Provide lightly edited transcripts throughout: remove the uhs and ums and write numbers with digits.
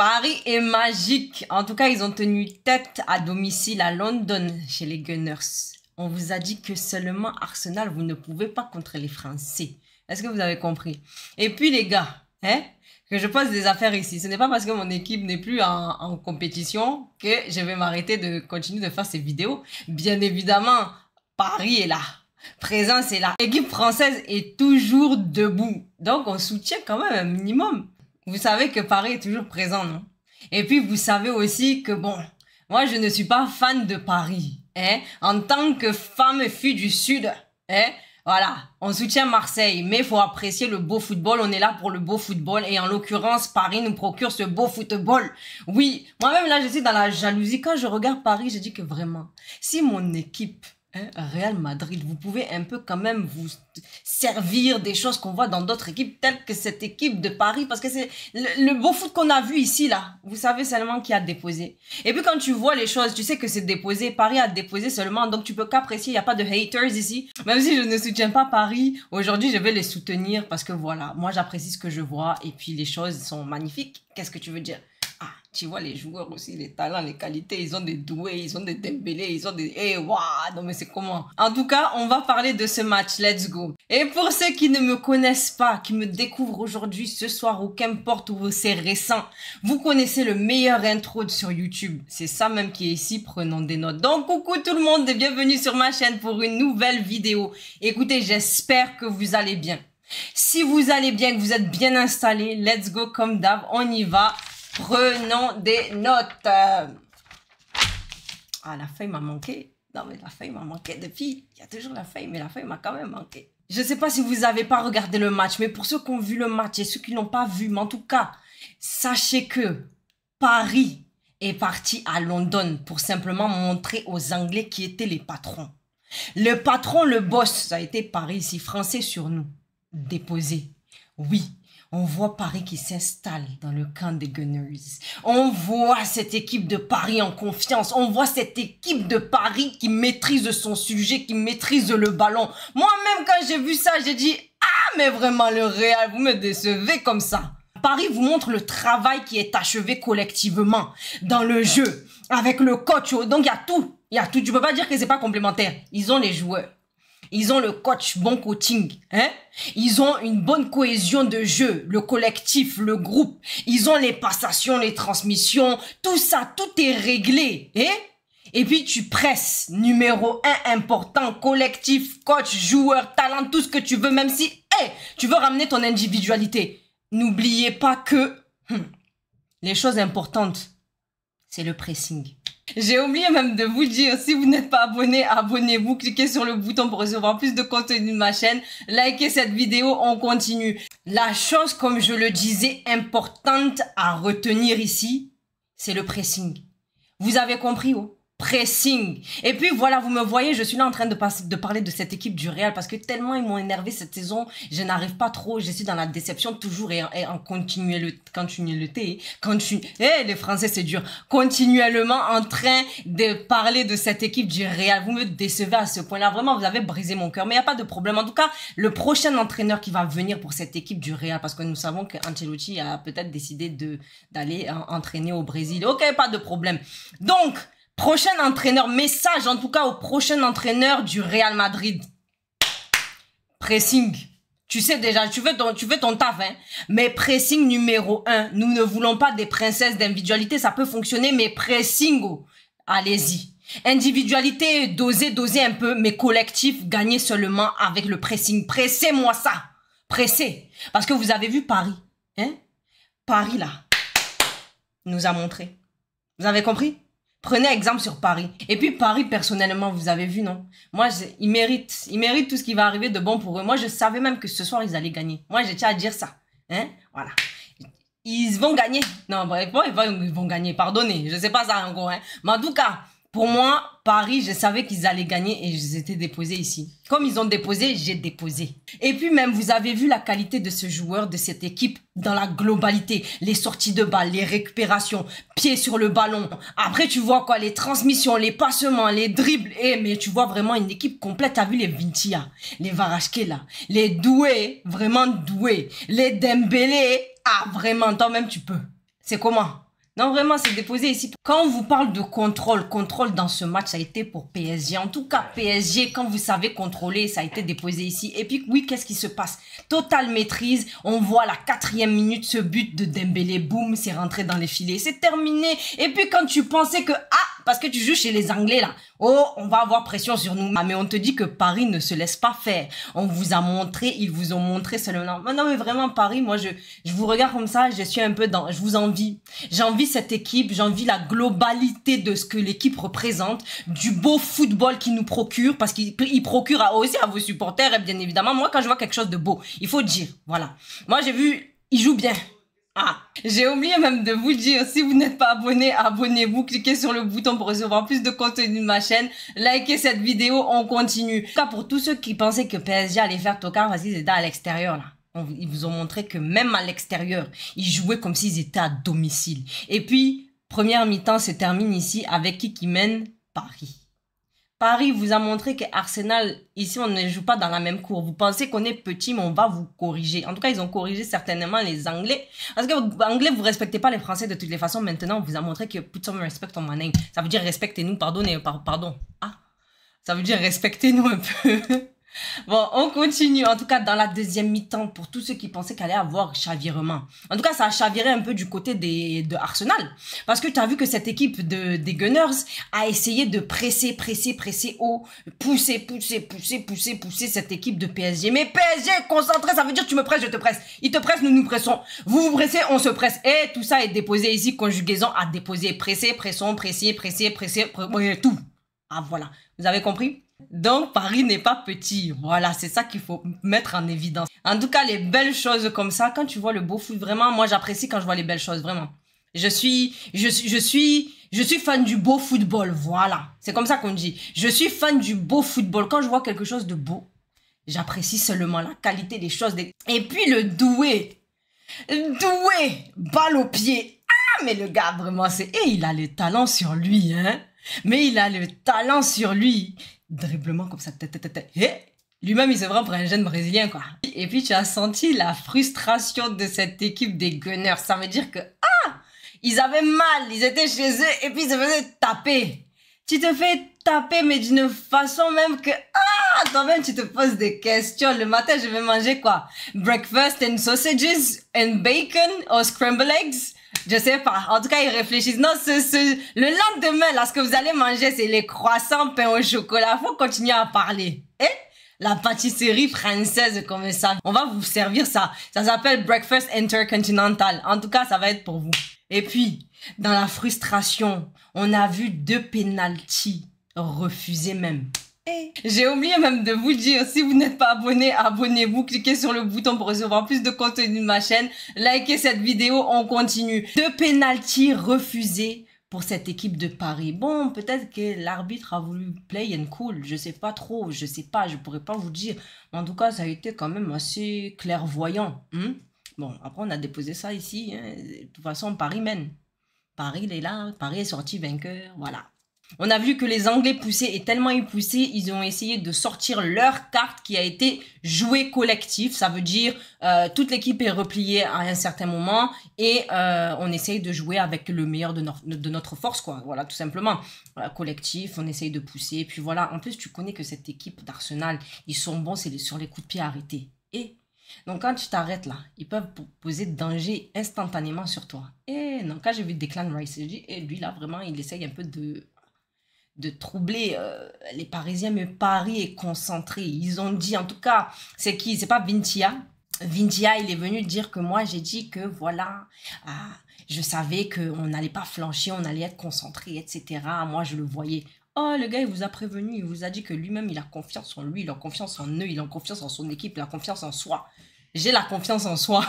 Paris est magique. En tout cas, ils ont tenu tête à domicile à London chez les Gunners. On vous a dit que seulement Arsenal, vous ne pouvez pas contre les Français. Est-ce que vous avez compris? Et puis les gars, que je pose des affaires ici. Ce n'est pas parce que mon équipe n'est plus en compétition que je vais m'arrêter de continuer de faire ces vidéos. Bien évidemment, Paris est là. Présence est là. L'équipe française est toujours debout. Donc, on soutient quand même un minimum. Vous savez que Paris est toujours présent, non? Et puis, vous savez aussi que, bon, moi, je ne suis pas fan de Paris. En tant que femme fille du Sud, voilà, on soutient Marseille, mais il faut apprécier le beau football. On est là pour le beau football et en l'occurrence, Paris nous procure ce beau football. Oui, moi-même là, je suis dans la jalousie. Quand je regarde Paris, je dis que vraiment, si mon équipe, Real Madrid, vous pouvez un peu quand même vous servir des choses qu'on voit dans d'autres équipes telles que cette équipe de Paris, parce que c'est le beau foot qu'on a vu ici là. Vous savez seulement qui a déposé. Et puis quand tu vois les choses, tu sais que c'est déposé. Paris a déposé seulement, donc tu peux qu'apprécier. Il n'y a pas de haters ici. Même si je ne soutiens pas Paris, aujourd'hui je vais les soutenir parce que voilà, moi j'apprécie ce que je vois et puis les choses sont magnifiques. Qu'est-ce que tu veux dire? Ah, tu vois les joueurs aussi, les talents, les qualités, ils ont des doués, ils ont des Dembélé, ils ont des... Eh, waouh, non mais c'est comment? En tout cas, on va parler de ce match, let's go. Et pour ceux qui ne me connaissent pas, qui me découvrent aujourd'hui, ce soir ou qu'importe où c'est récent, vous connaissez le meilleur intro sur YouTube. C'est ça même qui est ici, prenons des notes. Donc, coucou tout le monde et bienvenue sur ma chaîne pour une nouvelle vidéo. Écoutez, j'espère que vous allez bien. Si vous allez bien, que vous êtes bien installés, let's go comme d'hab, on y va. Prenons des notes. Ah, la feuille m'a manqué. Non, mais la feuille m'a manqué depuis. Il y a toujours la feuille, mais la feuille m'a quand même manqué. Je ne sais pas si vous n'avez pas regardé le match, mais pour ceux qui ont vu le match et ceux qui n'ont pas vu, mais en tout cas, sachez que Paris est parti à London pour simplement montrer aux Anglais qui étaient les patrons. Le patron, le boss, ça a été Paris ici, français sur nous. Déposé. Oui. On voit Paris qui s'installe dans le camp des Gunners. On voit cette équipe de Paris en confiance. On voit cette équipe de Paris qui maîtrise son sujet, qui maîtrise le ballon. Moi-même, quand j'ai vu ça, j'ai dit « Ah, mais vraiment, le Real, vous me décevez comme ça. » Paris vous montre le travail qui est achevé collectivement dans le jeu, avec le coach. Donc, il y a tout. Il y a tout. Tu peux pas dire que c'est pas complémentaire. Ils ont les joueurs. Ils ont le coach, bon coaching, Ils ont une bonne cohésion de jeu, le collectif, le groupe. Ils ont les passations, les transmissions, tout ça, tout est réglé, Et puis tu presses, numéro 1 important, collectif, coach, joueur, talent, tout ce que tu veux, même si, tu veux ramener ton individualité. N'oubliez pas que les choses importantes, c'est le pressing. J'ai oublié même de vous dire, si vous n'êtes pas abonné, abonnez-vous, cliquez sur le bouton pour recevoir plus de contenu de ma chaîne, likez cette vidéo, on continue. La chose, comme je le disais, importante à retenir ici, c'est le pressing. Vous avez compris, pressing. Et puis voilà, vous me voyez, je suis là en train de parler de cette équipe du Real parce que tellement ils m'ont énervé cette saison, je n'arrive pas trop, je suis dans la déception toujours et en continuité. Les Français c'est dur. Continuellement en train de parler de cette équipe du Real. Vous me décevez à ce point-là. Vraiment, vous avez brisé mon cœur. Mais il n'y a pas de problème. En tout cas, le prochain entraîneur qui va venir pour cette équipe du Real, parce que nous savons que Ancelotti a peut-être décidé d'aller entraîner au Brésil. Ok, pas de problème. Donc, prochain entraîneur, message en tout cas au prochain entraîneur du Real Madrid. Pressing. Tu sais déjà, tu fais ton taf, mais pressing numéro 1. Nous ne voulons pas des princesses d'individualité, ça peut fonctionner, mais pressing, allez-y. Individualité, doser un peu, mais collectif, gagner seulement avec le pressing. Pressez-moi ça. Pressez. Parce que vous avez vu Paris, Paris là, nous a montré. Vous avez compris? Prenez exemple sur Paris. Et puis Paris, personnellement, vous avez vu, non? Moi, ils méritent tout ce qui va arriver de bon pour eux. Moi, je savais même que ce soir, ils allaient gagner. Moi, j'ai tiens à dire ça. Voilà. Ils vont gagner. Non, bref, ils vont gagner. Pardonnez, je sais pas ça encore. Mais en tout cas, pour moi, Paris, je savais qu'ils allaient gagner et ils étaient déposés ici. Comme ils ont déposé, j'ai déposé. Et puis même, vous avez vu la qualité de ce joueur, de cette équipe dans la globalité. Les sorties de balles, les récupérations, pieds sur le ballon. Après, tu vois quoi, les transmissions, les passements, les dribbles. Mais tu vois vraiment une équipe complète. T'as vu les Vintia, les Varashkela, les doués, vraiment doués. Les Dembélé, vraiment, toi-même tu peux. C'est comment? Non, vraiment, c'est déposé ici. Quand on vous parle de contrôle dans ce match, ça a été pour PSG. En tout cas, PSG, quand vous savez contrôler, ça a été déposé ici. Et puis, oui, qu'est-ce qui se passe? Totale maîtrise. On voit la 4e minute, ce but de Dembélé. Boum, c'est rentré dans les filets. C'est terminé. Et puis, quand tu pensais que, parce que tu joues chez les Anglais, là. Oh, on va avoir pression sur nous. Ah, mais on te dit que Paris ne se laisse pas faire. On vous a montré, ils vous ont montré seulement. Non, mais vraiment, Paris, moi, je vous regarde comme ça, je suis un peu je vous envie. J'envie cette équipe, j'envie la globalité de ce que l'équipe représente, du beau football qu'il nous procure, parce qu'il procure aussi à vos supporters, et bien évidemment, moi, quand je vois quelque chose de beau, il faut dire, voilà. Moi, j'ai vu, il joue bien. J'ai oublié même de vous dire, si vous n'êtes pas abonné, abonnez-vous, cliquez sur le bouton pour recevoir plus de contenu de ma chaîne, likez cette vidéo, on continue. En tout cas, pour tous ceux qui pensaient que PSG allait faire tocard parce qu'ils étaient à l'extérieur, là. Ils vous ont montré que même à l'extérieur, ils jouaient comme s'ils étaient à domicile. Et puis, première mi-temps se termine ici avec qui mène? Paris. Paris vous a montré que Arsenal, ici, on ne joue pas dans la même cour. Vous pensez qu'on est petit, mais on va vous corriger. En tout cas, ils ont corrigé certainement les Anglais. Parce que Anglais, vous respectez pas les Français de toutes les façons. Maintenant, on vous a montré que put some respect on my name. Ça veut dire respectez-nous, pardon. Ça veut dire respectez-nous un peu. Bon, on continue. En tout cas, dans la deuxième mi-temps, pour tous ceux qui pensaient qu'il allait avoir chavirement. En tout cas, ça a chaviré un peu du côté de Arsenal. Parce que tu as vu que cette équipe des Gunners a essayé de presser haut, pousser cette équipe de PSG. Mais PSG, concentré, ça veut dire tu me presses, je te presse. Ils te pressent, nous nous pressons. Vous vous pressez, on se presse. Et tout ça est déposé ici, conjugaison à déposer. Presser, pression, presser, tout. Voilà. Vous avez compris? Donc, Paris n'est pas petit. Voilà, c'est ça qu'il faut mettre en évidence. En tout cas, les belles choses comme ça, quand tu vois le beau foot, vraiment, moi, j'apprécie quand je vois les belles choses, vraiment. Je suis fan du beau football, voilà. C'est comme ça qu'on dit. Je suis fan du beau football. Quand je vois quelque chose de beau, j'apprécie seulement la qualité des choses. Et puis, le doué, balle au pied. Mais le gars, vraiment, il a le talent sur lui, hein. Mais il a le talent sur lui. Dribblement comme ça. Lui-même, il se prend pour un jeune Brésilien, quoi. Et puis, tu as senti la frustration de cette équipe des Gunners. Ça veut dire que, ils avaient mal. Ils étaient chez eux et puis ils se faisaient taper. Tu te fais taper, mais d'une façon même que, toi-même, tu te poses des questions. Le matin, je vais manger quoi? Breakfast and sausages and bacon or scrambled eggs? Je sais pas. En tout cas, ils réfléchissent. Non, le lendemain, là, ce que vous allez manger, c'est les croissants, pain au chocolat. Faut continuer à parler. La pâtisserie française comme ça. On va vous servir ça. Ça s'appelle Breakfast Intercontinental. En tout cas, ça va être pour vous. Et puis, dans la frustration, on a vu 2 pénaltys refusés même. J'ai oublié même de vous dire, si vous n'êtes pas abonné, abonnez-vous, cliquez sur le bouton pour recevoir plus de contenu de ma chaîne, likez cette vidéo, on continue. 2 pénaltys refusés pour cette équipe de Paris. Bon, peut-être que l'arbitre a voulu play and cool, je sais pas trop, je sais pas, je pourrais pas vous dire. En tout cas, ça a été quand même assez clairvoyant. Bon, après on a déposé ça ici, hein. De toute façon, Paris mène. Paris, il est là, Paris est sorti vainqueur, voilà. On a vu que les Anglais poussaient et tellement ils poussaient, ils ont essayé de sortir leur carte qui a été jouée collectif. Ça veut dire toute l'équipe est repliée à un certain moment et on essaye de jouer avec le meilleur de notre force, quoi. Voilà, tout simplement. Collectif, on essaye de pousser. Et puis voilà, en plus tu connais que cette équipe d'Arsenal, ils sont bons, c'est sur les coups de pied arrêtés. Donc, quand tu t'arrêtes là, ils peuvent poser danger instantanément sur toi. Et non, quand j'ai vu Declan Rice, j'ai dit, lui là, vraiment, il essaye un peu de troubler les Parisiens, mais Paris est concentré. Ils ont dit, en tout cas, c'est qui? C'est pas Vintia. Vintia, il est venu dire que moi, j'ai dit que voilà, je savais qu'on n'allait pas flancher, on allait être concentré, etc. Moi, je le voyais. Oh, le gars, il vous a prévenu, il vous a dit que lui-même, il a confiance en lui, il a confiance en eux, il a confiance en son équipe, il a confiance en soi. J'ai la confiance en soi.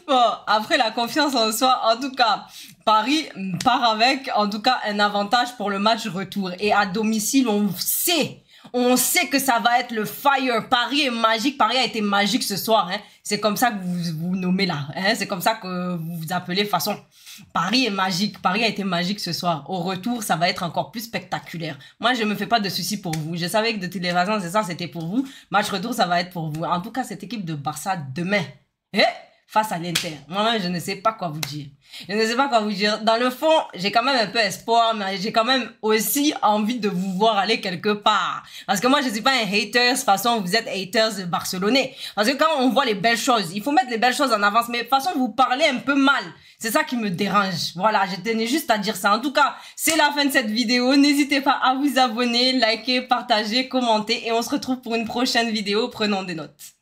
Bon, après la confiance en soi, en tout cas, Paris part avec, en tout cas, un avantage pour le match retour. Et à domicile, on On sait que ça va être le fire. Paris est magique. Paris a été magique ce soir. Hein. C'est comme ça que vous vous nommez là. Hein. C'est comme ça que vous vous appelez façon. Paris est magique. Paris a été magique ce soir. Au retour, ça va être encore plus spectaculaire. Moi, je me fais pas de soucis pour vous. Je savais que de toutes les façons, c'est ça, c'était pour vous. Match retour, ça va être pour vous. En tout cas, cette équipe de Barça demain. Face à l'Inter. Moi-même, je ne sais pas quoi vous dire. Je ne sais pas quoi vous dire. Dans le fond, j'ai quand même un peu espoir, mais j'ai quand même aussi envie de vous voir aller quelque part. Parce que moi, je suis pas un hater. De toute façon, vous êtes haters barcelonais. Parce que quand on voit les belles choses, il faut mettre les belles choses en avance. Mais de toute façon, vous parlez un peu mal. C'est ça qui me dérange. Voilà, je tenais juste à dire ça. En tout cas, c'est la fin de cette vidéo. N'hésitez pas à vous abonner, liker, partager, commenter. Et on se retrouve pour une prochaine vidéo. Prenons des notes.